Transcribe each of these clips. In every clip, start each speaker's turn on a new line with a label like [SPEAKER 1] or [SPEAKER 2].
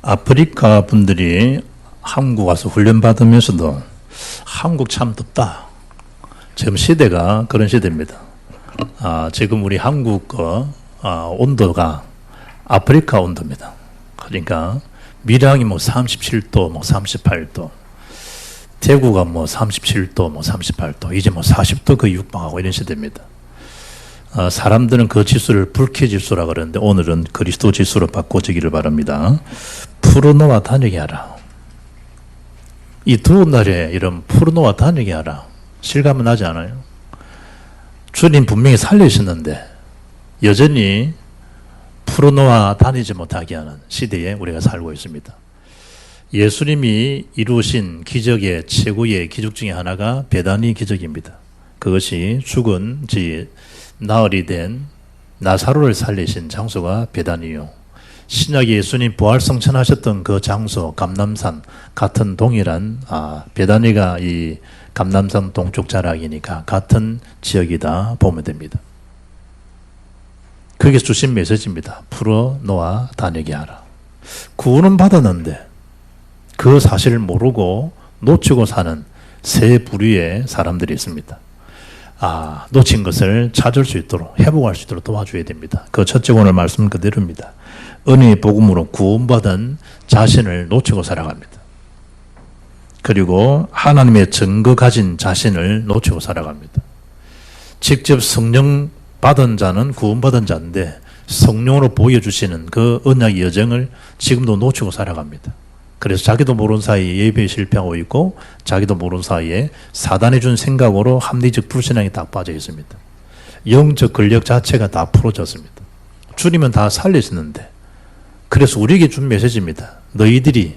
[SPEAKER 1] 아프리카 분들이 한국 와서 훈련 받으면서도 한국 참 덥다. 지금 시대가 그런 시대입니다. 지금 우리 한국 온도가 아프리카 온도입니다. 그러니까 밀양이 37도, 38도, 대구가 37도, 38도, 이제 40도 거의 육박하고 이런 시대입니다. 사람들은 그 지수를 불쾌 지수라 그러는데 오늘은 그리스도 지수로 바꿔주기를 바랍니다. 푸르노와 다니게 하라. 이 더운 날에 이런 푸르노와 다니게 하라. 실감은 나지 않아요? 주님 분명히 살리셨는데 여전히 푸르노와 다니지 못하게 하는 시대에 우리가 살고 있습니다. 예수님이 이루신 기적의 최고의 기적 중에 하나가 베다니 기적입니다. 그것이 죽은 지 나흘이 된 나사로를 살리신 장소가 베다니요. 신약에 예수님 부활 성천하셨던 그 장소 감람산 같은 동일한 베다니가 이 감람산 동쪽 자락이니까 같은 지역이다 보면 됩니다. 거기서 주신 메시지입니다. 풀어놓아 다니게 하라. 구원은 받았는데 그 사실을 모르고 놓치고 사는 세 부류의 사람들이 있습니다. 놓친 것을 찾을 수 있도록 회복할 수 있도록 도와줘야 됩니다. 그 첫째 오늘 말씀 그대로입니다. 은혜의 복음으로 구원받은 자신을 놓치고 살아갑니다. 그리고 하나님의 증거 가진 자신을 놓치고 살아갑니다. 직접 성령 받은 자는 구원받은 자인데 성령으로 보여주시는 그 언약의 여정을 지금도 놓치고 살아갑니다. 그래서 자기도 모르는 사이에 예배에 실패하고 있고 자기도 모르는 사이에 사단이 준 생각으로 합리적 불신앙이 다 빠져 있습니다. 영적 권력 자체가 다 풀어졌습니다. 주님은 다 살리시는데 그래서 우리에게 준 메시지입니다. 너희들이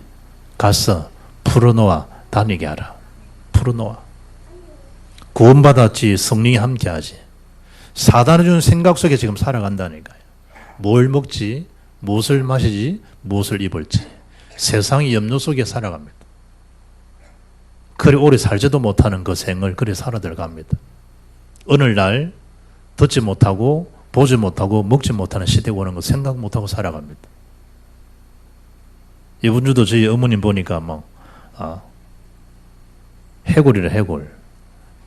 [SPEAKER 1] 가서 풀어놓아 다니게 하라. 풀어놓아. 구원받았지 성령이 함께하지. 사단이 준 생각 속에 지금 살아간다니까요. 뭘 먹지, 무엇을 마시지, 무엇을 입을지. 세상의 염려 속에 살아갑니다. 그래 오래 살지도 못하는 그 생을 그래 살아 들어갑니다. 어느 날 듣지 못하고 보지 못하고 먹지 못하는 시대가 오는 거 생각 못하고 살아갑니다. 이번 주도 저희 어머님 보니까 해골이래 해골.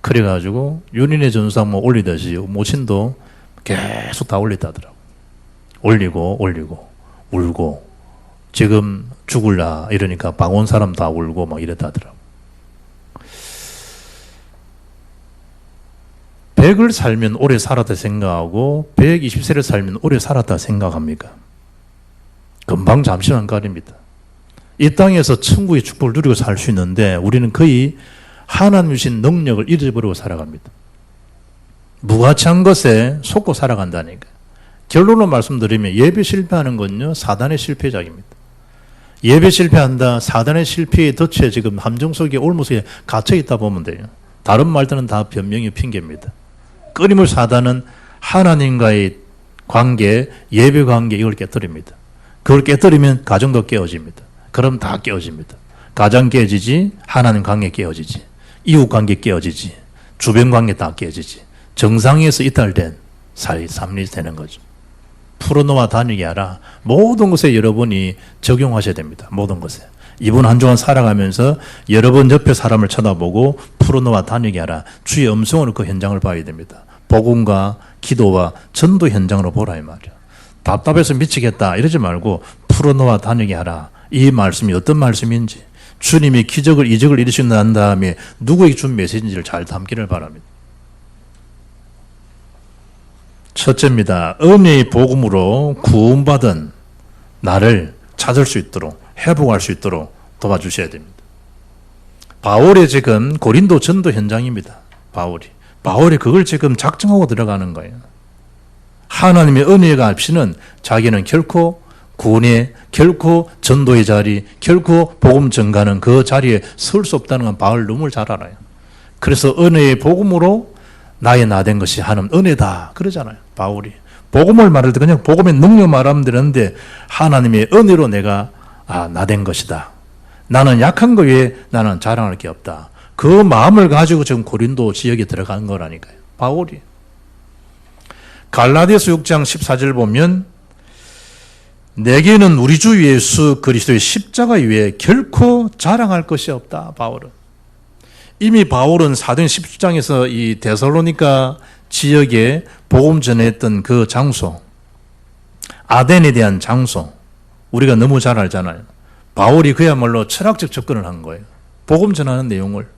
[SPEAKER 1] 그래가지고 윤인의 전사 올리듯이 모친도 계속 다 올리다더라고. 올리고 울고 지금 죽을라 이러니까 방온 사람 다 울고 이랬다더라고. 100을 살면 오래 살았다 생각하고 120세를 살면 오래 살았다 생각합니까? 금방 잠시만 가립니다. 이 땅에서 천국의 축복을 누리고 살 수 있는데 우리는 거의 하나님 주신 능력을 잃어버리고 살아갑니다. 무가치한 것에 속고 살아간다니까. 결론으로 말씀드리면 예배 실패하는 건요 사단의 실패작입니다. 예배 실패한다. 사단의 실패의 덫에 지금 함정 속에 올무속에 갇혀 있다 보면 돼요. 다른 말들은 다 변명의 핑계입니다. 끊임없이 사단은 하나님과의 관계, 예배 관계 이걸 깨뜨립니다. 그걸 깨뜨리면 가정도 깨어집니다. 그럼 다 깨어집니다. 가정 깨어지지, 하나님 관계 깨어지지, 이웃 관계 깨어지지, 주변 관계 다 깨어지지. 정상에서 이탈된 삶이 되는 거죠. 풀어놓아 다니게 하라. 모든 것에 여러분이 적용하셔야 됩니다. 모든 것에. 이번 한 주간 살아가면서 여러분 옆에 사람을 쳐다보고 풀어놓아 다니게 하라. 주의 음성으로 그 현장을 봐야 됩니다. 복음과 기도와 전도 현장으로 보라 이 말이야. 답답해서 미치겠다 이러지 말고 풀어놓아 다니게 하라. 이 말씀이 어떤 말씀인지 주님이 기적을 이적을 이루시고 난 다음에 누구에게 준 메시지인지를 잘 담기를 바랍니다. 첫째입니다. 은혜의 복음으로 구원받은 나를 찾을 수 있도록 회복할 수 있도록 도와주셔야 됩니다. 바울이 지금 고린도 전도 현장입니다. 바울이 그걸 지금 작정하고 들어가는 거예요. 하나님의 은혜가 없이는 자기는 결코 구원의 결코 전도의 자리 결코 복음 전가는 그 자리에 설 수 없다는 건 바울 너무 잘 알아요. 그래서 은혜의 복음으로 나의 나된 것이 하나님 은혜다 그러잖아요. 바울이 복음을 말할 때 그냥 복음의 능력 말하면 되는데 하나님의 은혜로 내가 나된 것이다. 나는 약한 거 외에 나는 자랑할 게 없다. 그 마음을 가지고 지금 고린도 지역에 들어간 거라니까요. 바울이. 갈라디아서 6장 14절 보면 내게는 우리 주 예수 그리스도의 십자가 위에 결코 자랑할 것이 없다. 바울은. 이미 바울은 사도행 17장에서 이 데살로니가 지역에 복음 전했던 그 장소, 아덴에 대한 장소, 우리가 너무 잘 알잖아요. 바울이 그야말로 철학적 접근을 한 거예요. 복음 전하는 내용을.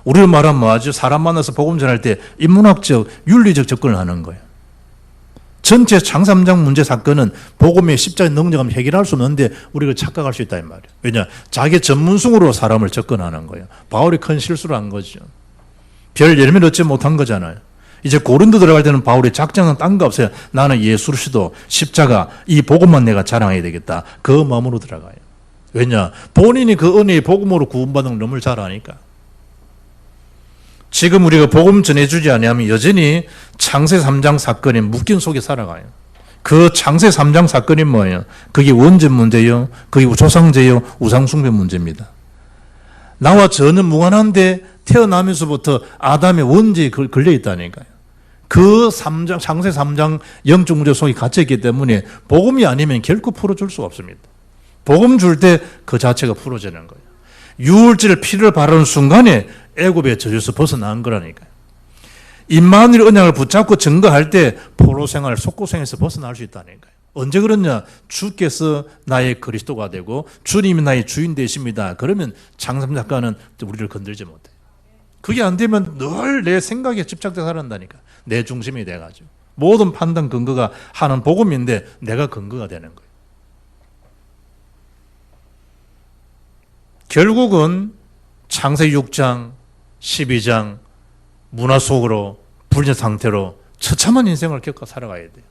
[SPEAKER 1] 우리로 말하면 뭐하죠? 사람 만나서 복음 전할 때 인문학적, 윤리적 접근을 하는 거예요. 전체 장삼장 문제 사건은 복음의 십자가에 능력하면 해결할 수 없는데 우리가 착각할 수 있다 이 말이에요. 왜냐? 자기 전문성으로 사람을 접근하는 거예요. 바울이 큰 실수를 한 거죠. 별 열매를 얻지 못한 거잖아요. 이제 고린도 들어갈 때는 바울의 작정은 딴 거 없어요. 나는 예수 그리스도 십자가 이 복음만 내가 자랑해야 되겠다. 그 마음으로 들어가요. 왜냐? 본인이 그 은혜의 복음으로 구원받은 걸 너무 잘 아니까. 지금 우리가 복음 전해주지 아니하면 여전히 창세 3장 사건의 묶인 속에 살아가요. 그 창세 3장 사건이 뭐예요? 그게 원죄 문제요, 그게 조상제요, 우상숭배 문제입니다. 나와 전혀 무관한데 태어나면서부터 아담의 원죄에 걸려있다니까요. 그 3장, 창세 3장 영적 문제 속에 갇혀있기 때문에 복음이 아니면 결코 풀어줄 수 없습니다. 복음 줄 때 그 자체가 풀어지는 거예요. 유월절 피를 바르는 순간에 애굽의 저주에서 벗어난 거라니까요. 임마누엘 언약을 붙잡고 증거할 때 포로생활, 속고생에서 벗어날 수 있다니까요. 언제 그러냐? 주께서 나의 그리스도가 되고 주님이 나의 주인 되십니다. 그러면 장삼 작가는 우리를 건들지 못해요. 그게 안 되면 늘 내 생각에 집착돼서 살아난다니까. 내 중심이 돼가지고. 모든 판단 근거가 하는 복음인데 내가 근거가 되는 거예요. 결국은 창세 6장, 12장 문화 속으로 불린 상태로 처참한 인생을 겪어 살아가야 돼요.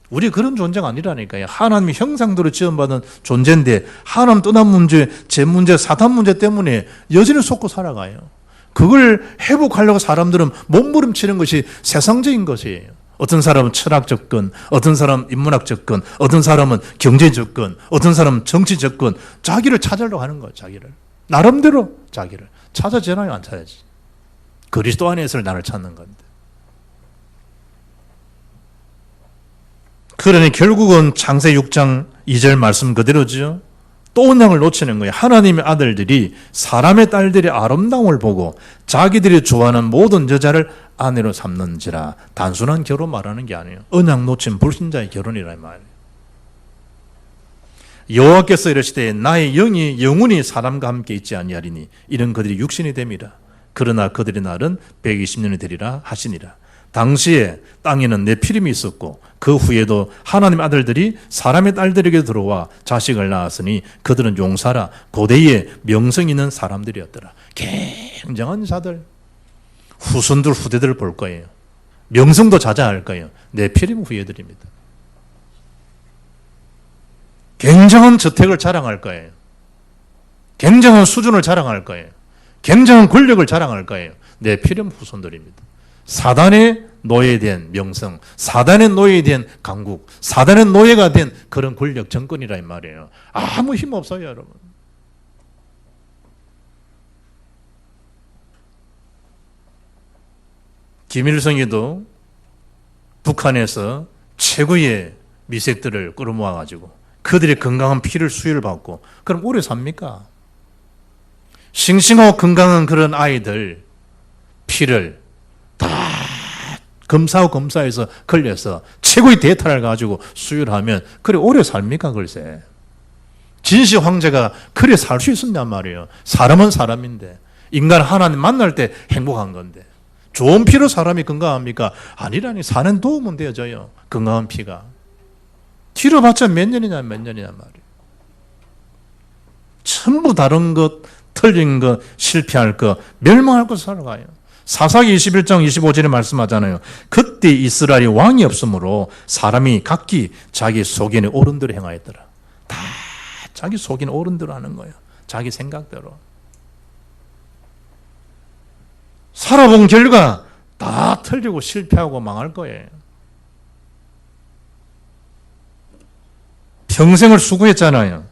[SPEAKER 1] 우리 그런 존재가 아니라니까요. 하나님의 형상대로 지원받은 존재인데 하나님 떠난 문제, 제 문제, 사탄 문제 때문에 여전히 속고 살아가요. 그걸 회복하려고 사람들은 몸부림치는 것이 세상적인 것이에요. 어떤 사람은 철학 접근, 어떤 사람은 인문학 접근, 어떤 사람은 경제 접근, 어떤 사람은 정치 접근, 자기를 찾으려고 하는 거예요. 자기를. 나름대로 자기를. 찾아지나요? 안 찾아지. 그리스도 안에서 나를 찾는 건데. 그러니 결국은 창세 6장 2절 말씀 그대로죠. 또 언약을 놓치는 거예요. 하나님의 아들들이 사람의 딸들의 아름다움을 보고 자기들이 좋아하는 모든 여자를 아내로 삼는지라. 단순한 결혼 말하는 게 아니에요. 언약 놓친 불신자의 결혼이란 말이에요. 여호와께서 이르시되 나의 영이 영원히 사람과 함께 있지 아니하리니 이런 그들이 육신이 됨이라. 그러나 그들의 날은 120년이 되리라 하시니라. 당시에 땅에는 네피림이 있었고 그 후에도 하나님의 아들들이 사람의 딸들에게 들어와 자식을 낳았으니 그들은 용사라 고대에 명성 있는 사람들이었더라. 굉장한 자들, 후손들 후대들을 볼 거예요. 명성도 자자할 거예요. 네피림 후예들입니다. 굉장한 저택을 자랑할 거예요. 굉장한 수준을 자랑할 거예요. 굉장한 권력을 자랑할 거예요. 네피림 후손들입니다. 사단의 노예에 대한 명성, 사단의 노예에 대한 강국, 사단의 노예가 된 그런 권력 정권이라 이 말이에요. 아무 힘 없어요, 여러분. 김일성이도 북한에서 최고의 미색들을 끌어모아가지고 그들의 건강한 피를 수혈을 받고 그럼 오래 삽니까? 싱싱하고 건강한 그런 아이들 피를 다 검사하고 검사해서 걸려서 최고의 데이터를 가지고 수혈하면 그래 오래 삽니까? 글쎄. 진시 황제가 그래 살 수 있었냔 말이에요. 사람은 사람인데 인간 하나님 만날 때 행복한 건데 좋은 피로 사람이 건강합니까? 아니라니. 사는 도움은 되어져요. 건강한 피가. 뒤로봤자 몇 년이냐 말이에요. 전부 다른 것, 틀린 것, 실패할 것, 멸망할 것 살아가요. 사사기 21장 25절에 말씀하잖아요. 그때 이스라엘이 왕이 없으므로 사람이 각기 자기 속인의 옳은대로 행하였더라. 다 자기 속인 옳은대로 하는 거예요. 자기 생각대로. 살아본 결과 다 틀리고 실패하고 망할 거예요. 평생을 수고했잖아요.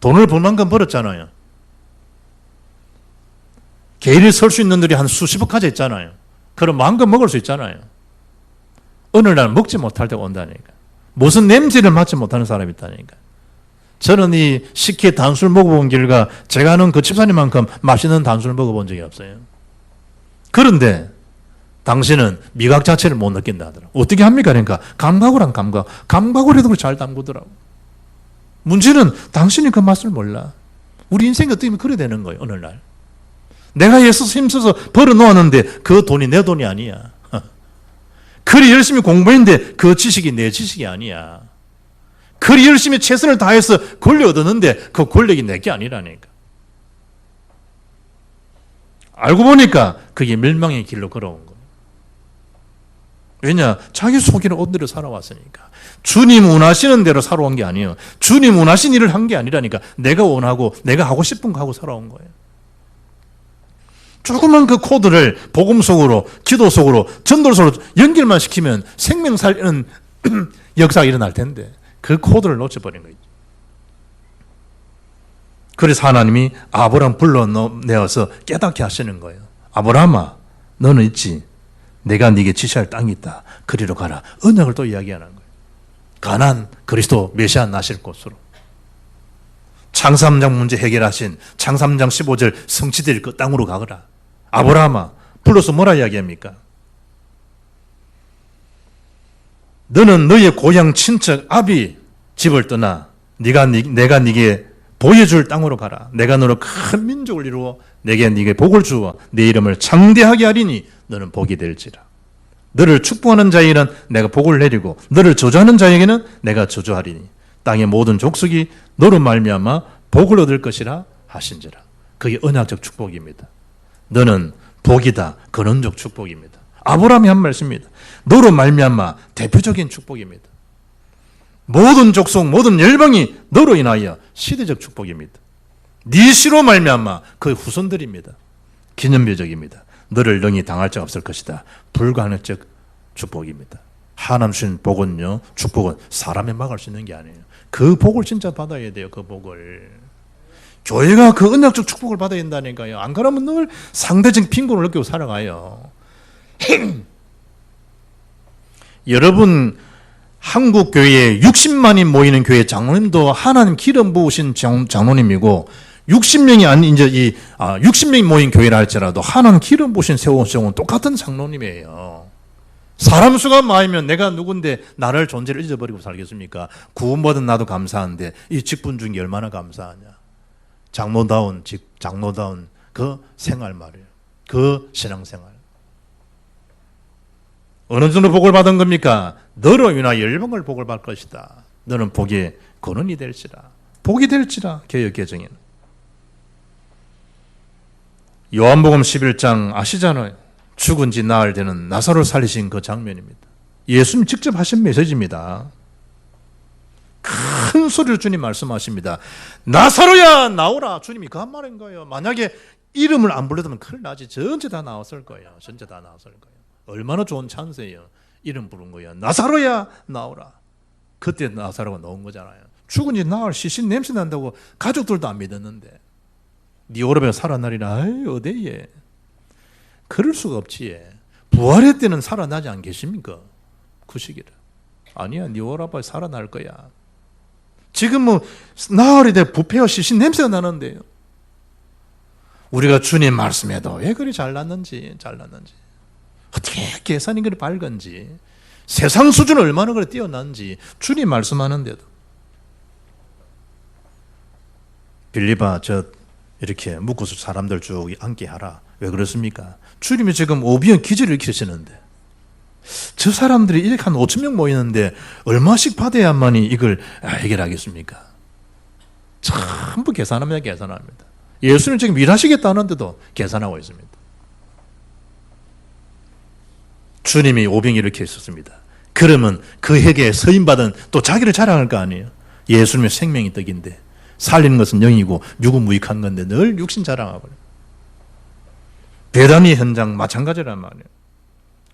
[SPEAKER 1] 돈을 벌 만큼 벌었잖아요. 개인이 설 수 있는 들이 한 수십억 가져 있잖아요. 그럼 마음껏 먹을 수 있잖아요. 어느 날 먹지 못할 때가 온다니까. 무슨 냄새를 맡지 못하는 사람이 있다니까. 저는 이 식혜 단술 먹어본 결과 제가 아는 그 집사님만큼 맛있는 단술 먹어본 적이 없어요. 그런데 당신은 미각 자체를 못 느낀다 하더라고요. 어떻게 합니까? 그러니까 감각으란 감각. 감각으로도 잘 담그더라고. 문제는 당신이 그 맛을 몰라. 우리 인생이 어떻게 보면 그래 되는 거예요. 어느 날. 내가 예수 힘써서 벌어놓았는데 그 돈이 내 돈이 아니야. 그리 열심히 공부했는데 그 지식이 내 지식이 아니야. 그리 열심히 최선을 다해서 권리 얻었는데 그 권력이 내게 아니라니까. 알고 보니까 그게 멸망의 길로 걸어온 거예요. 왜냐? 자기 속이는 옷대로 살아왔으니까. 주님 원하시는 대로 살아온 게 아니에요. 주님 원하신 일을 한 게 아니라니까. 내가 원하고 내가 하고 싶은 거 하고 살아온 거예요. 조그만 그 코드를 복음 속으로, 기도 속으로, 전도 속으로 연결만 시키면 생명 살리는 역사가 일어날 텐데 그 코드를 놓쳐버린 거죠. 그래서 하나님이 아브라함 불러내어서 깨닫게 하시는 거예요. 아브라함아, 너는 있지. 내가 네게 지시할 땅이 있다. 그리로 가라. 언약을 또 이야기하는 거예요. 가나안, 그리스도 메시아 나실 곳으로. 창삼장 문제 해결하신 창삼장 15절 성취될 그 땅으로 가거라. 아브라함아, 불러서 뭐라 이야기합니까? 너는 너의 고향 친척 아비 집을 떠나 내가 네게 보여줄 땅으로 가라. 내가 너로 큰 민족을 이루어 네게 복을 주어 네 이름을 창대하게 하리니 너는 복이 될지라. 너를 축복하는 자에게는 내가 복을 내리고 너를 저주하는 자에게는 내가 저주하리니 땅의 모든 족속이 너로 말미암아 복을 얻을 것이라 하신지라. 그게 언약적 축복입니다. 너는 복이다. 근원적 축복입니다. 아브라함이 한 말씀입니다. 너로 말미암아 대표적인 축복입니다. 모든 족속, 모든 열방이 너로 인하여 시대적 축복입니다. 네 씨로 말미암아 그 후손들입니다. 기념비적입니다. 너를 능히 당할 자 없을 것이다. 불가능적 축복입니다. 하나님 주신 복은요, 축복은 사람이 막을 수 있는 게 아니에요. 그 복을 진짜 받아야 돼요. 그 복을. 교회가 그 언약적 축복을 받아야 된다니까요. 안 그러면 늘 상대적 빈곤을 느끼고 살아가요. 여러분, 한국 교회에 60만이 모이는 교회 장로님도 하나님 기름 부으신 장로님이고 60명이 아닌 이제 60명이 모인 교회라 할지라도 하나님 기름 부으신 세우신 똑같은 장로님이에요. 사람 수가 많으면 내가 누군데 나를 존재를 잊어버리고 살겠습니까? 구원받은 나도 감사한데 이 직분 중에 얼마나 감사하냐. 장로다운 그 생활 말이에요. 그 신앙생활. 어느 정도 복을 받은 겁니까? 너로 인하여 열방을 복을 받을 것이다. 너는 복의 근원이 될지라. 복이 될지라. 개역 개정에는. 요한복음 11장 아시잖아요. 죽은 지 나흘 되는 나사로 살리신 그 장면입니다. 예수님 직접 하신 메시지입니다. 큰 소리로 주님 말씀하십니다. 나사로야 나오라. 주님이 그 한 말인 거예요. 만약에 이름을 안 불러도 큰일 나지. 전체 다 나왔을 거예요. 전체 다 나왔을 거예요. 얼마나 좋은 찬스예요. 이름 부른 거예요. 나사로야 나오라. 그때 나사로가 나온 거잖아요. 죽은 지 나흘 시신 냄새 난다고 가족들도 안 믿었는데 네 오라버니가 살아나리라. 아이 어디에. 그럴 수가 없지. 부활의 때는 살아나지 않 계십니까? 그 시기를. 아니야. 네 오라버니 살아날 거야. 지금 뭐 나흘이 돼 부패와 시신 냄새가 나는데요. 우리가 주님 말씀해도 왜 그리 잘났는지 어떻게 계산이 그리 밝은지 세상 수준은 얼마나 그리 뛰어난지 주님 말씀하는데도 빌립아 저 이렇게 묶어서 사람들 쭉 앉게 하라. 왜 그렇습니까? 주님이 지금 오비연 기절을 일으키시는데 저 사람들이 이렇게 한 5천 명 모이는데 얼마씩 받아야만이 이걸 해결하겠습니까? 전부 계산합니다. 예수님 지금 일하시겠다는데도 계산하고 있습니다. 주님이 오병이 이렇게 있었습니다. 그러면 그 회개에 서임받은 또 자기를 자랑할 거 아니에요. 예수님의 생명이 떡인데 살리는 것은 영이고 육은 무익한 건데 늘 육신 자랑하고 배단위 현장 마찬가지란 말이에요.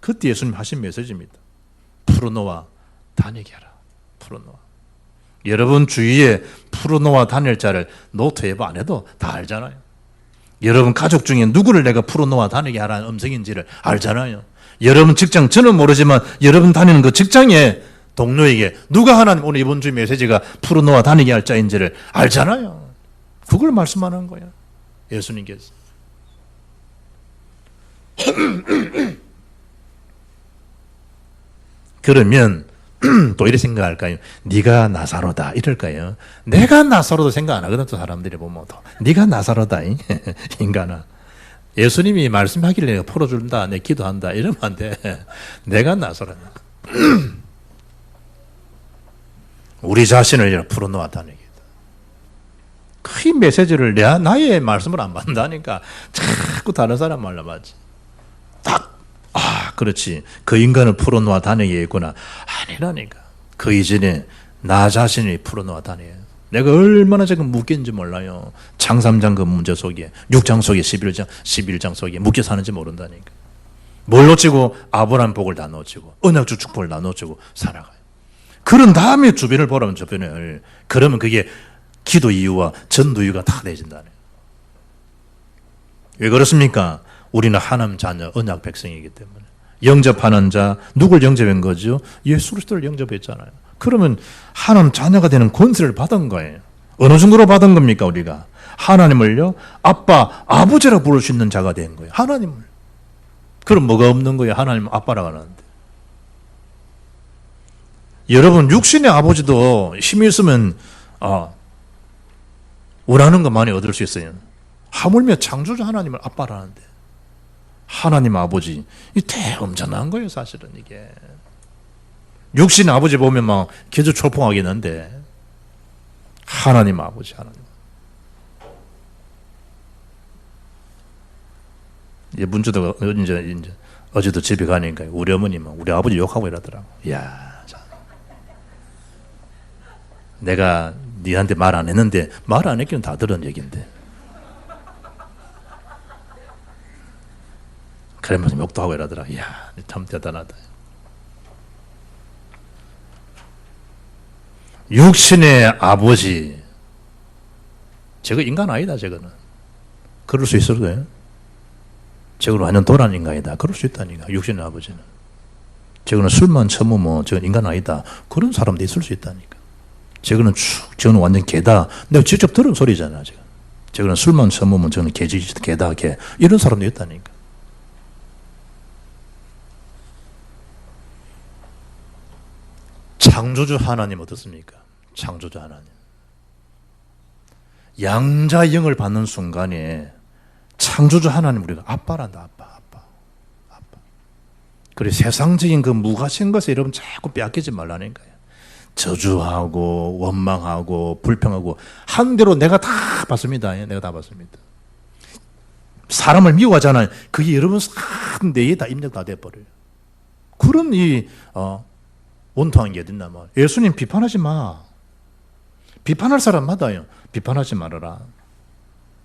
[SPEAKER 1] 그때 예수님 하신 메시지입니다. 푸르노와 다니게 하라. 푸르노와. 여러분 주위에 푸르노와 다닐자를 노트앱 안 해도 다 알잖아요. 여러분 가족 중에 누구를 내가 푸르노와 다니게 하라는 음성인지를 알잖아요. 여러분 직장 저는 모르지만 여러분 다니는 그 직장에 동료에게 누가 하나님 오늘 이번 주 메시지가 풀어놓아 다니게 할 자인지를 알잖아요. 그걸 말씀하는 거야. 예수님께서. 그러면 또 이렇게 생각할까요? 네가 나사로다 이럴까요? 내가 나사로도 생각 안 하거든. 또 사람들이 보면 또 네가 나사로다 인간아. 예수님이 말씀하길래 내가 풀어준다, 내 기도한다 이러면 안 돼. 내가 나사로다. 우리 자신을 풀어놓았다는 얘기다. 그 메시지를 나의 말씀을 안 받는다니까 자꾸 다른 사람 말로 맞지. 딱 그렇지. 그 인간을 풀어놓아 다니겠구나. 아니라니까. 그 이전에 나 자신이 풀어놓아 다녀. 내가 얼마나 지금 묶였는지 몰라요. 장삼장 그 문제 속에, 6장 속에, 11장 속에 묶여 사는지 모른다니까. 뭘 놓치고? 아브라함 복을 다 놓치고, 언약주 축복을 다 놓치고 살아가요. 그런 다음에 주변을 보라면 주변을. 그러면 그게 기도 이유와 전도 이유가 다 내진다네. 왜 그렇습니까? 우리는 하나님 자녀, 언약 백성이기 때문에. 영접하는 자, 누굴 영접한 거죠? 예수 그리스도를 영접했잖아요. 그러면 하나님 자녀가 되는 권세를 받은 거예요. 어느 정도로 받은 겁니까, 우리가? 하나님을요, 아빠, 아버지라 부를 수 있는 자가 된 거예요. 하나님을. 그럼 뭐가 없는 거예요? 하나님 아빠라고 하는데. 여러분, 육신의 아버지도 힘이 있으면, 원하는 거 많이 얻을 수 있어요. 하물며 창조주 하나님을 아빠라는데. 하나님 아버지, 이 대엄청난 거예요, 사실은 이게. 육신 아버지 보면 막 계속 초풍하겠는데, 하나님 아버지, 하나님. 문제도 이제 어제도 집에 가니까 우리 어머니만 우리 아버지 욕하고 이러더라고. 이야, 참. 내가 니한테 말 안 했는데 말 안 했기는 다 들은 얘기인데. 그러면서 욕도 하고 이러더라. 이야, 참 대단하다. 육신의 아버지. 저거 인간 아니다, 저거는. 그럴 수 있을 거예요. 저거는 완전 도란 인간이다. 그럴 수 있다니까, 육신의 아버지는. 저거는 술만 처먹으면 저건 인간 아니다. 그런 사람도 있을 수 있다니까. 저거는 저거는 완전 개다. 내가 직접 들은 소리잖아, 저거. 저거는 술만 처먹으면 저거는 개다, 개. 이런 사람도 있다니까. 창조주 하나님 어떻습니까? 창조주 하나님. 양자 영을 받는 순간에 창조주 하나님 우리가 아빠란다. 아빠. 그래 세상적인 그 무가치한 것에 여러분 자꾸 빼앗기지 말라는 거예요. 저주하고 원망하고 불평하고 한 대로 내가 다 받습니다. 내가 다 받습니다. 사람을 미워하잖아요. 그게 여러분 뇌에 다 입력 다 돼버려요. 그런 원통한 게 어딨나 말. 예수님 비판하지 마. 비판할 사람마다요. 비판하지 말아라.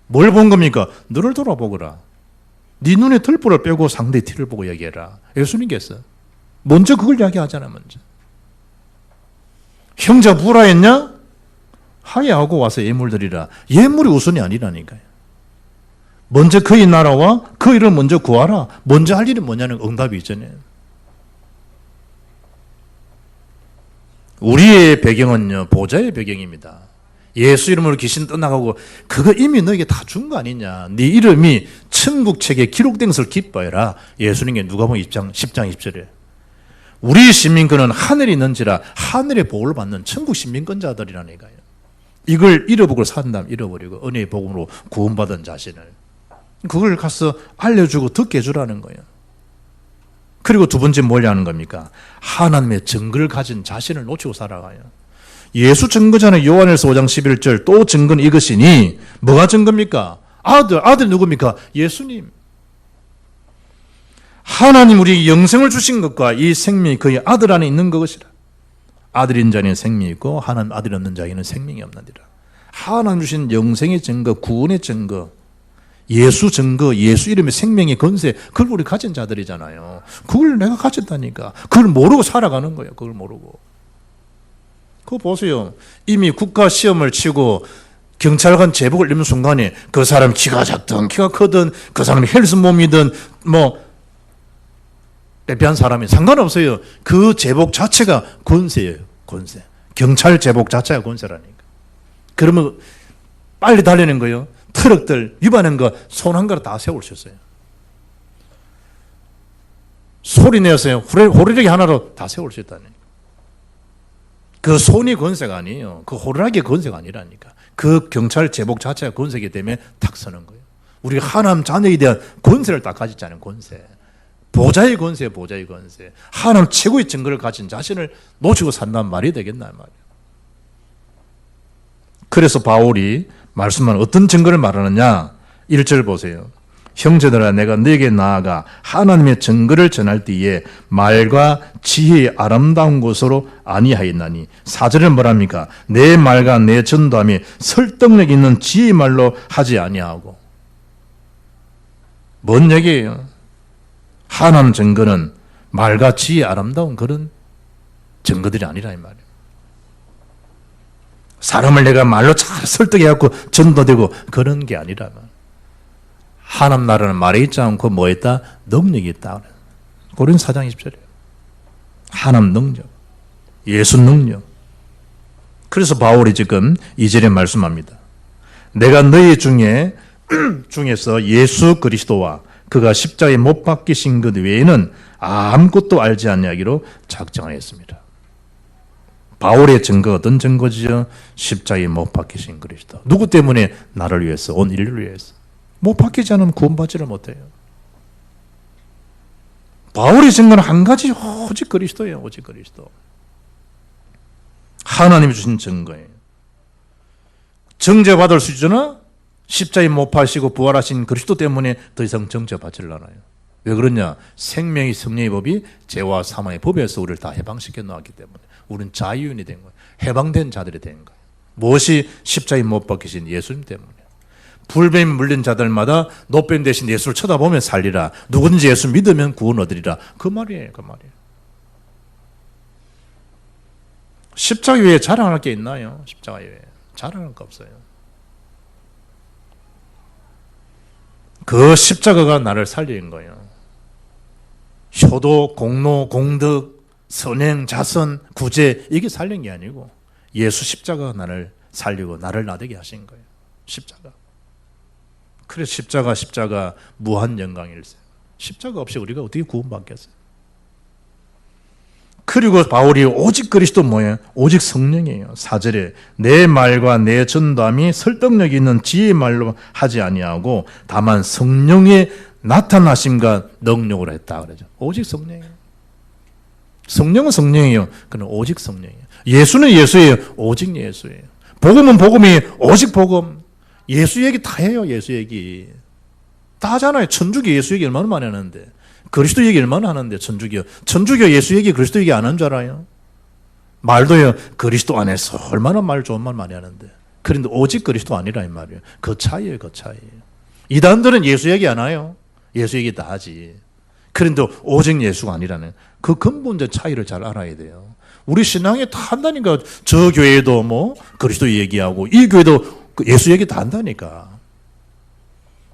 [SPEAKER 1] 뭘 본 겁니까? 너를 돌아보거라. 네 눈에 털보를 빼고 상대의 티를 보고 얘기해라. 예수님께서 먼저 그걸 이야기하잖아. 먼저. 형제 부라했냐? 하야하고 와서 예물 드리라. 예물이 우선이 아니라니까요. 먼저 그의 나라와 그 일을 먼저 구하라. 먼저 할 일이 뭐냐는 응답이 있잖아요. 우리의 배경은요, 보좌의 배경입니다. 예수 이름으로 귀신 떠나가고 그거 이미 너에게 다 준 거 아니냐. 네 이름이 천국책에 기록된 것을 기뻐해라. 예수님께 누가복음 10장 20절에 우리 시민권은 하늘에 있는지라 하늘의 복을 받는 천국 시민권자들이라는 거예요. 이걸 잃어보고 산다면 잃어버리고 은혜의 복음으로 구원받은 자신을 그걸 가서 알려주고 듣게 해주라는 거예요. 그리고 두 번째 뭘 하는 겁니까? 하나님의 증거를 가진 자신을 놓치고 살아가요. 예수 증거잖아요. 요한일서 5장 11절 또 증거는 이것이니 뭐가 증거입니까? 아들 누굽니까? 예수님. 하나님 우리 영생을 주신 것과 이 생명이 그의 아들 안에 있는 것이라. 아들인 자에는 생명이 있고 하나님 아들 없는 자에는 생명이 없느니라. 하나님 주신 영생의 증거, 구원의 증거, 예수 증거, 예수 이름의 생명의 건세, 그걸 우리 가진 자들이잖아요. 그걸 내가 가졌다니까. 그걸 모르고 살아가는 거예요. 그걸 모르고. 그거 보세요. 이미 국가 시험을 치고 경찰관 제복을 입는 순간에 그 사람 키가 작든 키가 크든 그 사람이 헬스 몸이든 뭐 빼빼한 사람이 상관없어요. 그 제복 자체가 권세예요. 권세. 경찰 제복 자체가 권세라니까. 그러면 빨리 달리는 거요. 트럭들 위반한 거 손 한 가락 다 세울 수 있어요. 소리 내었어요. 호루라기 하나로 다 세울 수 있다니. 그 손이 권세가 아니에요. 그 호루라기 권세가 아니라니까. 그 경찰 제복 자체가 권세이기 때문에 탁 서는 거예요. 우리 하나님 자녀에 대한 권세를 딱 가졌잖아요. 권세. 보좌의 권세, 보좌의 권세. 하나님 최고의 증거를 가진 자신을 놓치고 산다는 말이 되겠나 말이에요. 그래서 바울이 말씀한 어떤 증거를 말하느냐? 1절 보세요. 형제들아 내가 너에게 나아가 하나님의 증거를 전할 때에 말과 지혜의 아름다운 것으로 아니하였나니 4절은 뭐랍니까? 내 말과 내 전도함이 설득력 있는 지혜의 말로 하지 아니하고. 뭔 얘기예요? 하나님 증거는 말과 지혜의 아름다운 그런 증거들이 아니라 이 말이에요. 사람을 내가 말로 잘 설득해갖고 전도되고 그런 게 아니라 말이에요. 하나님 나라는 말에 있지 않고 뭐 있다? 능력이 있다. 고린도서 4장 20절이에요. 하나님 능력, 예수 능력. 그래서 바울이 지금 2절에 말씀합니다. 내가 너희 중에서 예수 그리스도와 그가 십자가에 못 박히신 것 외에는 아무것도 알지 않냐기로 작정하였습니다. 바울의 증거 어떤 증거지요? 십자가에 못 박히신 그리스도. 누구 때문에? 나를 위해서, 온 인류를 위해서. 못 박히지 않으면 구원받지를 못해요. 바울의 증거는 한 가지, 오직 그리스도예요. 오직 그리스도. 하나님이 주신 증거예요. 정죄받을 수 있으나 십자가에 못 박히시고 부활하신 그리스도 때문에 더 이상 정죄받지를 않아요. 왜 그러냐? 생명의 성령의 법이 죄와 사망의 법에서 우리를 다 해방시켜 놓았기 때문에 우리는 자유인이 된 거예요. 해방된 자들이 된 거예요. 무엇이? 십자가에 못 박히신 예수님 때문에. 불뱀이 물린 자들마다 노뱀 대신 예수를 쳐다보며 살리라. 누구든지 예수 믿으면 구원 얻으리라. 그 말이에요. 그 말이에요. 십자가 외에 자랑할 게 있나요? 십자가 외에 자랑할 거 없어요. 그 십자가가 나를 살린 거예요. 효도, 공로, 공덕, 선행, 자선, 구제 이게 살린 게 아니고 예수 십자가가 나를 살리고 나를 나되게 하신 거예요. 십자가. 그래서 십자가 무한 영광일세. 십자가 없이 우리가 어떻게 구원받겠어요? 그리고 바울이 오직 그리스도 뭐예요? 오직 성령이에요. 4절에 내 말과 내 전담이 설득력 있는 지혜의 말로 하지 아니하고 다만 성령의 나타나심과 능력으로 했다 그러죠. 오직 성령이에요. 성령은 성령이에요. 그는 오직 성령이에요. 예수는 예수예요. 오직 예수예요. 복음은 복음이에요. 오직 복음. 예수 얘기 다 해요. 예수 얘기 다 하잖아요. 천주교 예수 얘기 얼마나 많이 하는데, 그리스도 얘기 얼마나 하는데. 천주교 예수 얘기 그리스도 얘기 안 하는 줄 알아요? 말도요. 그리스도 안에서 얼마나 말 좋은 말 많이 하는데. 그런데 오직 그리스도 아니라 이 말이에요. 그 차이예요. 그 차이. 이단들은 예수 얘기 안 해요. 예수 얘기 다 하지. 그런데 오직 예수가 아니라는 그 근본적 차이를 잘 알아야 돼요. 우리 신앙에 다 한다니까. 저 교회도 뭐 그리스도 얘기하고 이 교회도 예수 얘기 다 한다니까.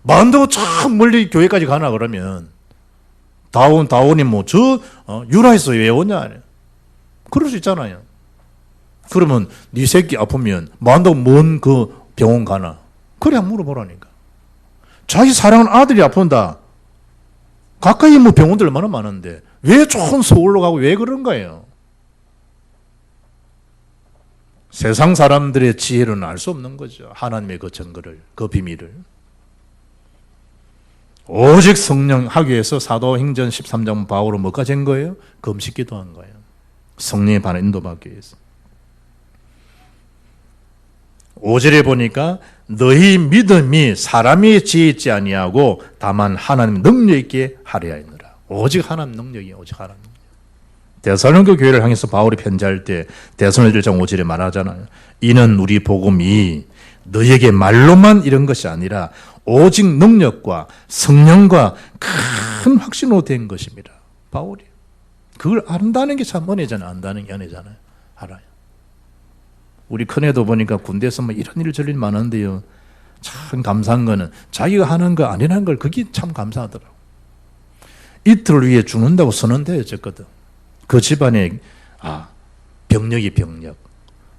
[SPEAKER 1] 만다고 참 멀리 교회까지 가나 그러면 다원이 뭐 유라에서 왜 오냐? 그럴 수 있잖아요. 그러면 네 새끼 아프면 만다고 먼 그 병원 가나? 그래 물어보라니까. 자기 사랑하는 아들이 아픈다. 가까이 뭐 병원들 얼마나 많은데 왜 좋은 서울로 가고 왜 그런 거예요? 세상 사람들의 지혜로는 알 수 없는 거죠. 하나님의 그 증거를, 그 비밀을. 오직 성령 하기 위해서 사도행전 13장 바울은 뭐까지 한 거예요? 금식 기도한 거예요. 성령의 반응 인도받기 위해서. 5절에 보니까 너희 믿음이 사람이 지혜 있지 아니하고 다만 하나님 능력 있게 하려 하느라. 오직 하나님 능력이에요. 오직 하나님. 데살로니가 교회를 향해서 바울이 편지할 때 데살로니가 1장 5절에 말하잖아요. 이는 우리 복음이 너에게 말로만 이런 것이 아니라 오직 능력과 성령과 큰 확신으로 된 것입니다. 바울이. 그걸 안다는 게 참 은혜잖아요. 안다는 게 은혜잖아요. 알아요. 우리 큰애도 보니까 군대에서 뭐 이런 일 저런 일 많은데요. 참 감사한 거는 자기가 하는 거 아니라는 걸 그게 참 감사하더라고. 이틀을 위해 죽는다고 선언되어졌거든. 그 집안에 병력이 병력.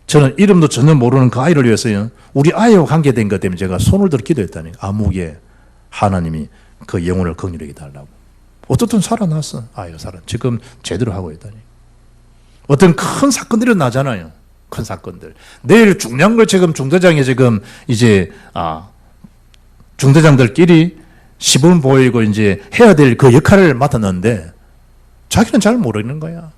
[SPEAKER 1] 저는 이름도 전혀 모르는 그 아이를 위해서요, 우리 아이와 관계된 것 때문에 제가 손을 들어 기도했다니. 암흑에 하나님이 그 영혼을 긍휼히 달라고. 어떻든 살아났어. 아이가 지금 제대로 하고 있다니. 어떤 큰 사건들이 나잖아요. 큰 사건들. 내일 중요한 걸 지금 중대장이 지금 이제 중대장들끼리 시범 보이고 이제 해야 될 그 역할을 맡았는데 자기는 잘 모르는 거야.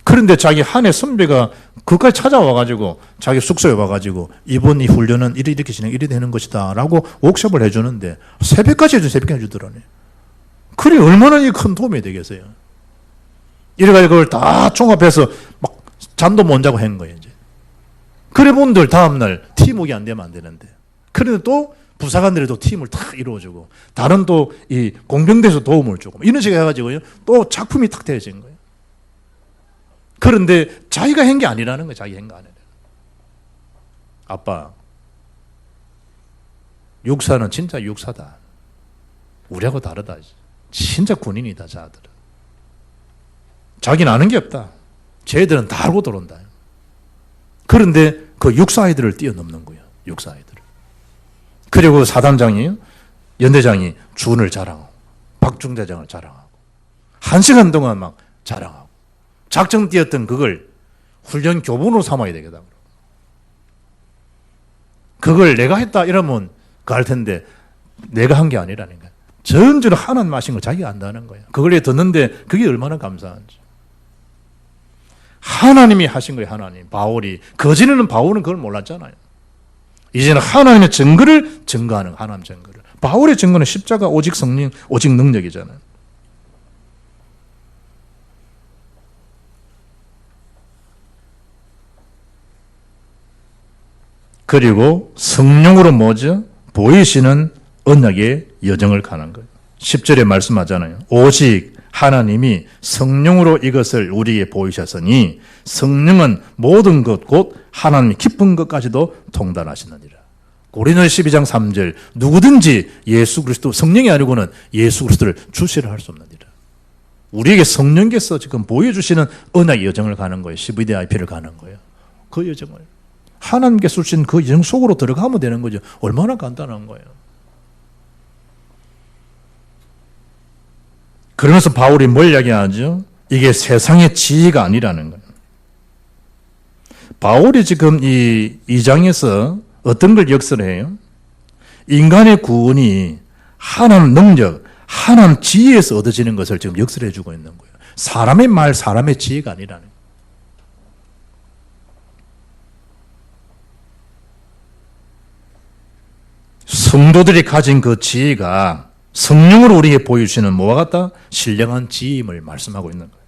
[SPEAKER 1] 그런데 자기 한해 선배가 그까지 찾아와가지고 자기 숙소에 와가지고 이번 이 훈련은 이렇게 진행, 이래 되는 것이다 라고 워크숍을 해주는데 새벽까지 해주더라네. 그래 얼마나 큰 도움이 되겠어요. 이래가지고 그걸 다 종합해서 막 잠도 못 자고 한 거예요, 이제. 그래 본들 다음날 팀워크가 안 되면 안 되는데. 그런데 또 부사관들도 팀을 탁 이루어주고, 다른 또 이 공병대에서 도움을 주고, 이런 식으로 해가지고요, 또 작품이 탁 되어진 거예요. 그런데 자기가 한 게 아니라는 거예요, 자기 한 거 아니라. 아빠, 육사는 진짜 육사다. 우리하고 다르다. 진짜 군인이다, 자들은. 자기는 아는 게 없다. 쟤들은 다 알고 들어온다. 그런데 그 육사 아이들을 뛰어넘는 거예요, 육사 아이들을. 그리고 사단장이, 연대장이 준을 자랑하고, 박중대장을 자랑하고, 1시간 동안 막 자랑하고, 작정 뛰었던 그걸 훈련 교본으로 삼아야 되겠다. 그걸 내가 했다 이러면 그럴 텐데, 내가 한 게 아니라는 거야. 전적으로 하나님 하신 걸 자기가 안다는 거야. 그걸 듣는데 그게 얼마나 감사한지. 하나님이 하신 거예요, 하나님. 바울이. 그전에는 바울은 그걸 몰랐잖아요. 이제는 하나님의 증거를 증거하는, 하나님 증거를. 바울의 증거는 십자가, 오직 성령, 오직 능력이잖아요. 그리고 성령으로 뭐죠? 보이시는 언약의 여정을 가는 거예요. 10절에 말씀하잖아요. 오직 하나님이 성령으로 이것을 우리에게 보이셨으니 성령은 모든 것 곧 하나님이 깊은 것까지도 통달하시느니라. 고린도서 12장 3절 누구든지 예수 그리스도, 성령이 아니고는 예수 그리스도를 주시를 할 수 없느니라. 우리에게 성령께서 지금 보여주시는 언약의 여정을 가는 거예요. CVDIP를 가는 거예요. 그 여정을 하나님께서 주신 그 여정 속으로 들어가면 되는 거죠. 얼마나 간단한 거예요. 그러면서 바울이 뭘 이야기하죠? 이게 세상의 지혜가 아니라는 거예요. 바울이 지금 이 2장에서 어떤 걸 역설해요? 인간의 구원이 하나님 능력, 하나님 지혜에서 얻어지는 것을 지금 역설해 주고 있는 거예요. 사람의 말, 사람의 지혜가 아니라는 거예요. 성도들이 가진 그 지혜가 성령으로 우리에게 보여주시는 뭐와 같다? 신령한 지혜임을 말씀하고 있는 거예요.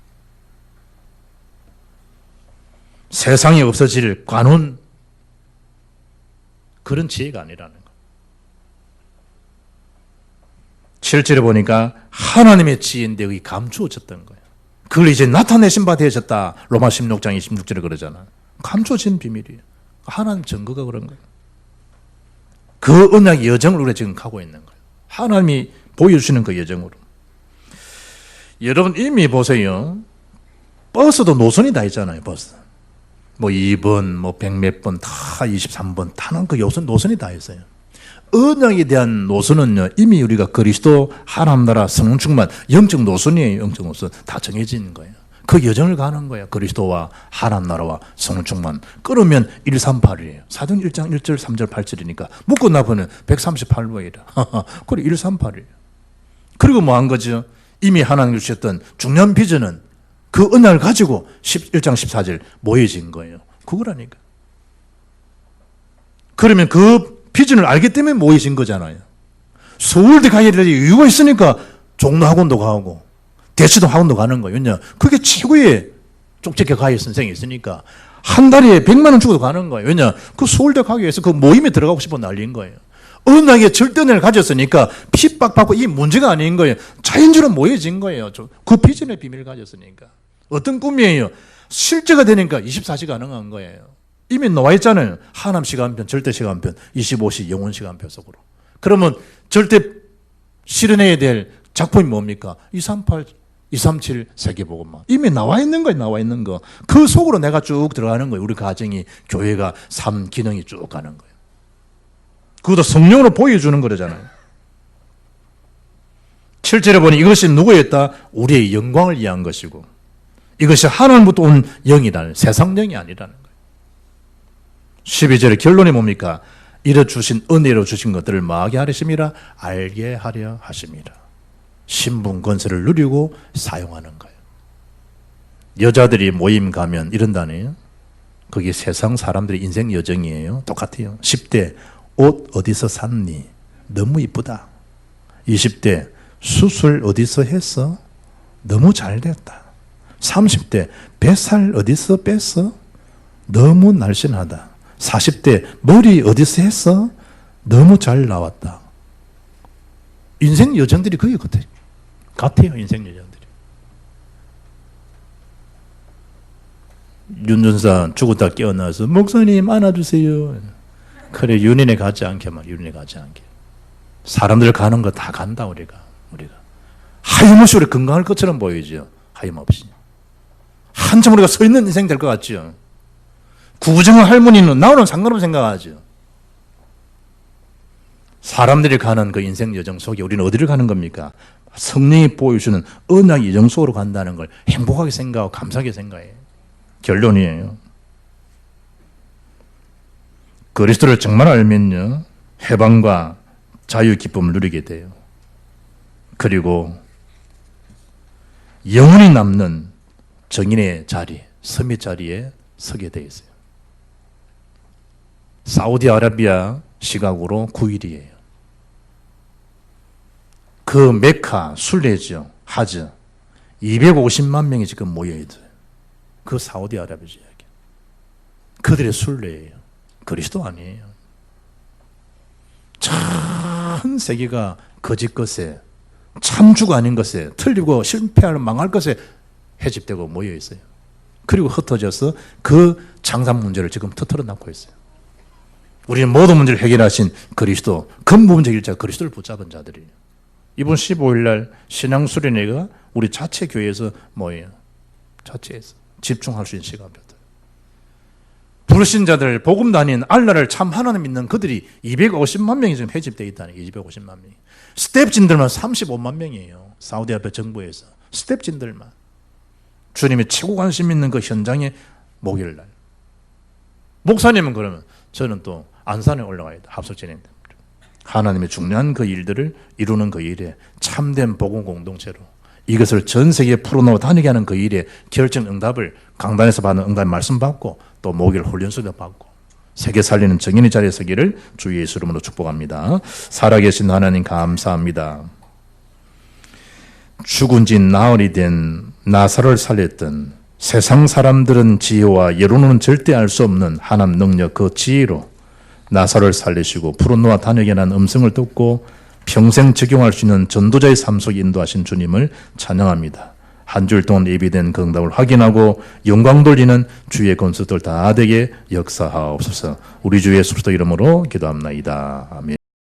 [SPEAKER 1] 세상에 없어질 관원, 그런 지혜가 아니라는 거예요. 7절에 보니까 하나님의 지혜인데 여기 감추어졌던 거예요. 그걸 이제 나타내신 바 되어졌다. 로마 16장 26절에 그러잖아. 감추어진 비밀이에요. 하나님 증거가 그런 거예요. 그 언약의 여정을 우리가 지금 가고 있는 거예요. 하나님이 보여주시는 그 여정으로. 여러분 이미 보세요. 버스도 노선이 다 있잖아요. 버스. 뭐 2번, 뭐 100몇 번, 다 23번 타는 그 노선이 다 있어요. 언약에 대한 노선은요, 이미 우리가 그리스도 하나님 나라 성령 충만 영적 노선이에요. 영적 노선 다 정해진 거예요. 그 여정을 가는 거예요. 그리스도와 하나님 나라와 성령 충만. 끊으면 138이에요. 사도행 1장 1절 3절 8절이니까 묶고 나보면 138번이라. 그래 138이에요. 그리고 뭐 한 거죠? 이미 하나님 주셨던 중요한 비전은 그 언약을 가지고 1장 14절 모여진 거예요. 그거라니까. 그러면 그 비전을 알기 때문에 모여진 거잖아야 서울대 가야 될 이유가 있으니까 종로학원도 가고 대치동 학원도 가는 거예요. 왜냐? 그게 최고의 쪽집게 가야 선생이 있으니까 한 달에 100만 원 주고도 가는 거예요. 왜냐? 그 서울대 가기 위해서 그 모임에 들어가고 싶어 난리인 거예요. 언약의 절대를 가졌으니까 핍박받고 이 문제가 아닌 거예요. 자연적으로 모여진 거예요. 그 비전의 비밀을 가졌으니까. 어떤 꿈이에요? 실제가 되니까 24시 가능한 거예요. 이미 나와 있잖아요. 하남 시간편, 절대 시간편, 25시 영혼 시간표 속으로. 그러면 절대 실현해야 될 작품이 뭡니까? 238, 237 세계복음화. 이미 나와 있는 거예요, 나와 있는 거. 그 속으로 내가 쭉 들어가는 거예요. 우리 가정이, 교회가, 삶 기능이 쭉 가는 거예요. 그것도 성령으로 보여주는 거잖아요. 7절에 보니 이것이 누구에 있다? 우리의 영광을 위한 것이고, 이것이 하나님부터 온 영이라는, 세상 영이 아니라는 거예요. 12절의 결론이 뭡니까? 이뤄 주신 은혜로 주신 것들을 마하게 하려심이라, 알게 하려 하심이라. 신분 권세를 누리고 사용하는 거예요. 여자들이 모임 가면 이런다네요. 그게 세상 사람들의 인생 여정이에요. 똑같아요. 10대 옷 어디서 샀니? 너무 이쁘다. 20대 수술 어디서 했어? 너무 잘 됐다. 30대 뱃살 어디서 뺐어? 너무 날씬하다. 40대 머리 어디서 했어? 너무 잘 나왔다. 인생 여정들이 그게 같아요. 인생 여정들이. 윤전사 죽었다 깨어나서 목사님 안아주세요. 그래, 윤인에 가지 않게만, 윤인에 가지 않게. 사람들 가는 거 다 간다, 우리가. 하염없이 우리 건강할 것처럼 보이죠. 하염없이. 한참 우리가 서 있는 인생 될 것 같죠. 구부정한 할머니는 나오는 상관없이 생각하죠. 사람들이 가는 그 인생 여정 속에 우리는 어디를 가는 겁니까? 성령이 보여주는 언약 여정 속으로 간다는 걸 행복하게 생각하고 감사하게 생각해요. 결론이에요. 그리스도를 정말 알면요, 해방과 자유 기쁨을 누리게 돼요. 그리고 영원히 남는 정인의 자리, 섬의 자리에 서게 돼 있어요. 사우디아라비아 시각으로 9일이에요. 그 메카, 순례죠, 하즈, 250만 명이 지금 모여있어요. 그 사우디아라비아 지역에. 그들의 순례예요. 그리스도 아니에요. 전 세계가 거짓 것에, 참주가 아닌 것에, 틀리고 실패하는 망할 것에 해집되고 모여있어요. 그리고 흩어져서 그 장산 문제를 지금 터트려 놨고 있어요. 우리는 모든 문제를 해결하신 그리스도, 근본적 일자 그리스도를 붙잡은 자들이에요. 이번 15일 날 신앙수련회가 우리 자체 교회에서 모여요. 자체에서 집중할 수 있는 시간이었어요. 불신자들, 복음 다닌 알라를 참 하나님 믿는 그들이 250만 명이 지금 해집되어 있다는, 250만 명이. 스텝진들만 35만 명이에요. 사우디아라비아 정부에서. 스텝진들만. 주님이 최고 관심 있는 그 현장에 목요일 날. 목사님은 그러면 저는 또 안산에 올라가야 돼. 합석 진행됩니다. 하나님의 중요한 그 일들을 이루는 그 일에 참된 복음 공동체로 이것을 전 세계에 풀어놓아 다니게 하는 그 일에 결정 응답을 강단에서 받는 응답 말씀 받고 또 목요일 훈련소도 받고 세계 살리는 정인의 자리에 서기를 주 예수 이름으로 축복합니다. 살아계신 하나님 감사합니다. 죽은 지 나흘이 된 나사로를 살렸던 세상 사람들은 지혜와 여론은 절대 알 수 없는 하나님 능력, 그 지혜로 나사로를 살리시고 풀어놓아 다니게 하는 음성을 듣고 평생 적용할 수 있는 전도자의 삶 속에 인도하신 주님을 찬양합니다. 한 주일 동안 예비된 그 응답을 확인하고 영광 돌리는 주의 건수들 다 되게 역사하옵소서. 우리 주 예수 그리스도 이름으로 기도합나이다. 아멘.